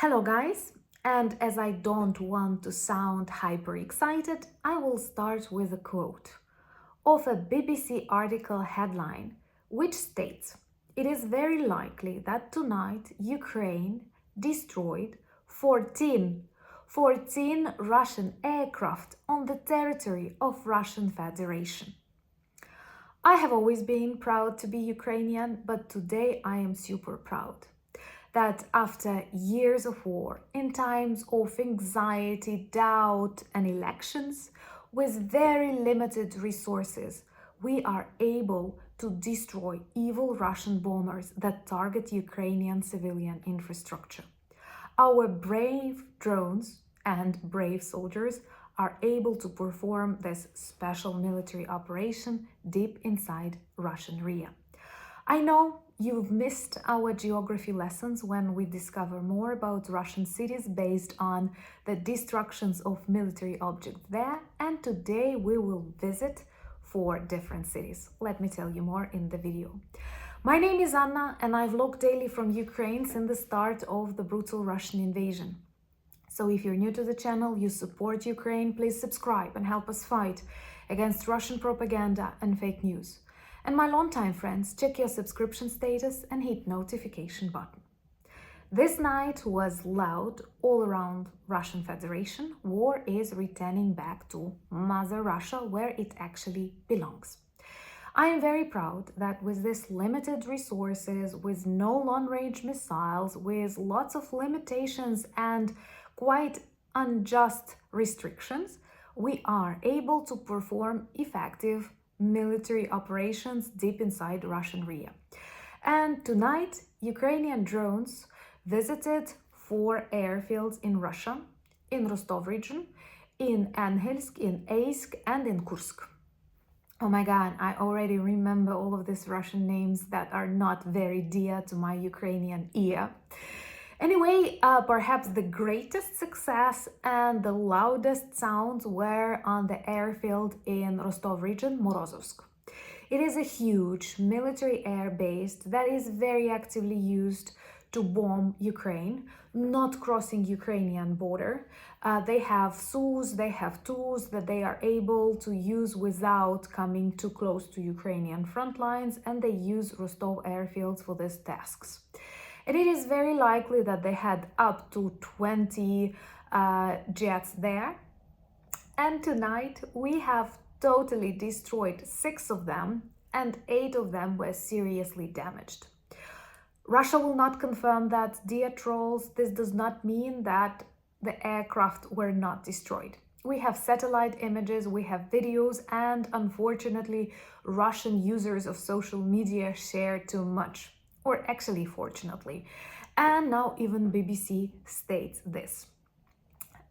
Hello guys, and as I don't want to sound hyper excited, I will start with a quote of a BBC article headline which states, "It is very likely that tonight Ukraine destroyed 14 Russian aircraft on the territory of Russian Federation." I have always been proud to be Ukrainian, but today I am super proud that after years of war, in times of anxiety, doubt, and elections, with very limited resources, we are able to destroy evil Russian bombers that target Ukrainian civilian infrastructure. Our brave drones and brave soldiers are able to perform this special military operation deep inside Russian RIA. I know you've missed our geography lessons when we discover more about Russian cities based on the destructions of military objects there, and today we will visit 4 different cities. Let me tell you more in the video. My name is Anna and I vlog daily from Ukraine since the start of the brutal Russian invasion. So if you're new to the channel, you support Ukraine, please subscribe and help us fight against Russian propaganda and fake news. And my longtime friends, check your subscription status and hit notification button. This night was loud all around Russian Federation. War is returning back to Mother Russia, where it actually belongs. I am very proud that with this limited resources, with no long-range missiles, with lots of limitations and quite unjust restrictions, we are able to perform effective military operations deep inside Russian RIA. And tonight, Ukrainian drones visited 4 airfields in Russia, in Rostov region, in Engels, in Yeysk, and in KURSK. Oh my god, I already remember all of these Russian names that are not very dear to my Ukrainian ear. Anyway, perhaps the greatest success and the loudest sounds were on the airfield in Rostov region, Morozovsk. It is a huge military air base that is very actively used to bomb Ukraine, not crossing Ukrainian border. They have Sus, they have tools that they are able to use without coming too close to Ukrainian front lines, and they use Rostov airfields for these tasks. And it is very likely that they had up to 20 jets there. And tonight we have totally destroyed 6 of them and 8 of them were seriously damaged. Russia will not confirm that, dear trolls. This does not mean that the aircraft were not destroyed. We have satellite images, we have videos, and unfortunately, Russian users of social media share too much. Or actually, fortunately. And now even BBC states this.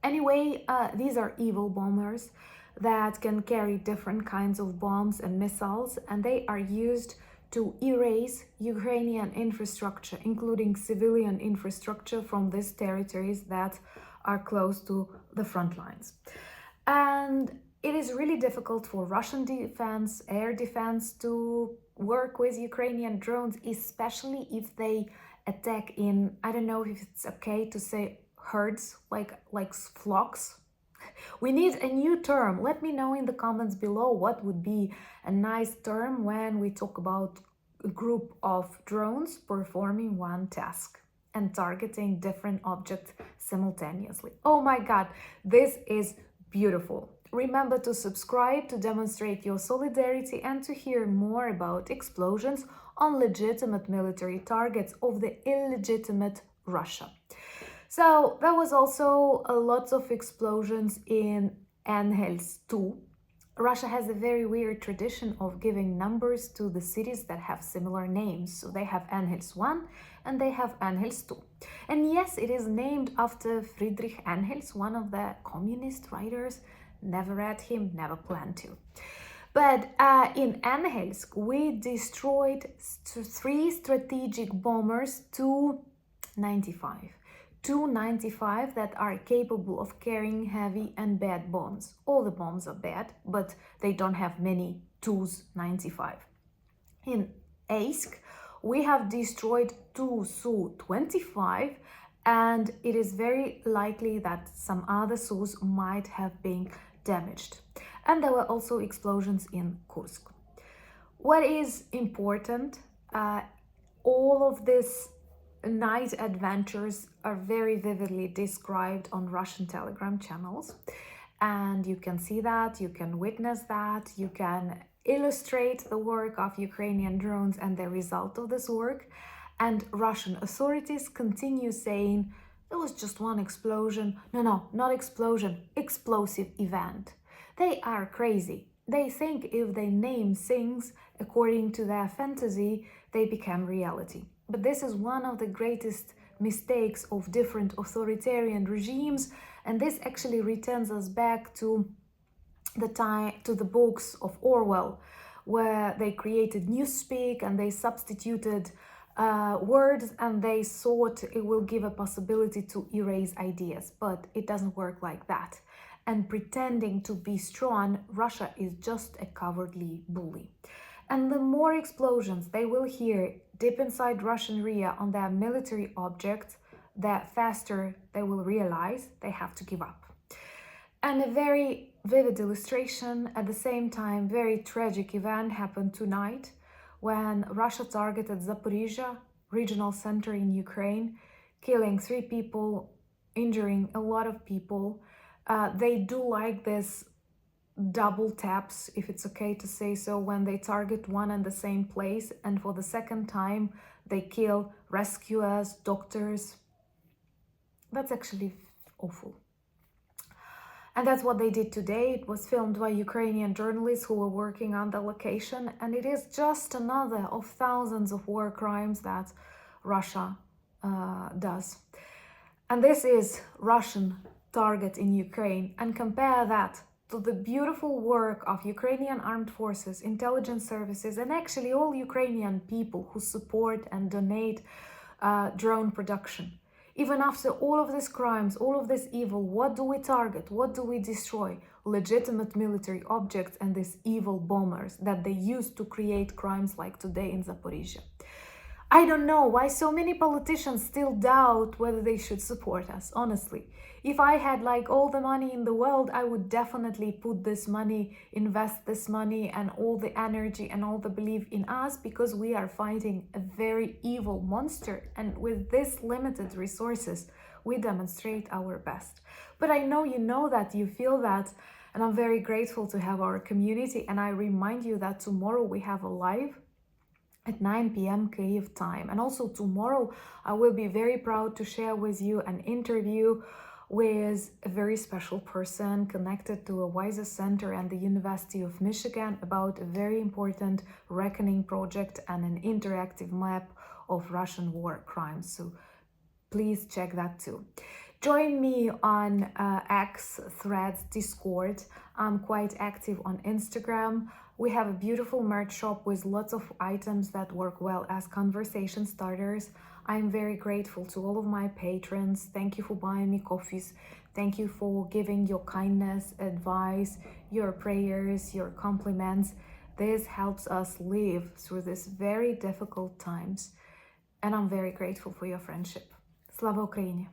Anyway, these are evil bombers that can carry different kinds of bombs and missiles, and they are used to erase Ukrainian infrastructure, including civilian infrastructure from these territories that are close to the front lines. And it is really difficult for Russian defense, air defense, to work with Ukrainian drones, especially if they attack in, I don't know if it's okay to say herds, like flocks. We need a new term. Let me know in the comments below what would be a nice term when we talk about a group of drones performing one task and targeting different objects simultaneously. Oh my god, this is beautiful. Remember to subscribe to demonstrate your solidarity and to hear more about explosions on legitimate military targets of the illegitimate Russia. So there was also a lot of explosions in Engels too. Russia has a very weird tradition of giving numbers to the cities that have similar names. So they have Engels 1 and they have Engels 2. And yes, it is named after Friedrich Engels, one of the communist writers. Never read him, never planned to. But in Engels, we destroyed 3 strategic bombers, Tu-95. Tu-95 that are capable of carrying heavy and bad bombs. All the bombs are bad, but they don't have many Tu-95. In Yeysk, we have destroyed 2 Su-25 and it is very likely that some other Sus might have been damaged. And there were also explosions in Kursk. What is important, all of these night adventures are very vividly described on Russian Telegram channels, and you can see that, you can witness that, you can illustrate the work of Ukrainian drones and the result of this work. And Russian authorities continue saying there was just one explosion. No, not explosion, explosive event. They are crazy. They think if they name things according to their fantasy, they become reality. But this is one of the greatest mistakes of different authoritarian regimes, and this actually returns us back to the books of Orwell, where they created newspeak and they substituted words, and they thought it will give a possibility to erase ideas, but it doesn't work like that. And pretending to be strong, Russia is just a cowardly bully. And the more explosions they will hear deep inside Russian RIA on their military objects, the faster they will realize they have to give up. And a very vivid illustration, at the same time, very tragic event happened tonight when Russia targeted Zaporizhia regional center in Ukraine, killing 3 people, injuring a lot of people. They do like this double taps, if it's okay to say so, when they target one and the same place, and for the second time they kill rescuers, doctors. That's actually awful. And that's what they did today. It was filmed by Ukrainian journalists who were working on the location, and it is just another of thousands of war crimes that Russia does. And this is Russian target in Ukraine, and compare that to the beautiful work of Ukrainian armed forces, intelligence services, and actually all Ukrainian people who support and donate drone production. Even after all of these crimes, all of this evil, what do we target? What do we destroy? Legitimate military objects and these evil bombers that they used to create crimes like today in Zaporizhia. I don't know why so many politicians still doubt whether they should support us, honestly. If I had like all the money in the world, I would definitely put this money, invest this money and all the energy and all the belief in us, because we are fighting a very evil monster, and with this limited resources, we demonstrate our best. But I know you know that, you feel that, and I'm very grateful to have our community, and I remind you that tomorrow we have a live at 9 p.m. Kyiv time. And also tomorrow I will be very proud to share with you an interview with a very special person connected to a YEISK Center and the University of Michigan about a very important reckoning project and an interactive map of Russian war crimes. So please check that too. Join me on X, Threads, Discord. I'm quite active on Instagram. We have a beautiful merch shop with lots of items that work well as conversation starters. I'm very grateful to all of my patrons. Thank you for buying me coffees. Thank you for giving your kindness, advice, your prayers, your compliments. This helps us live through these very difficult times. And I'm very grateful for your friendship. Slava Ukraini!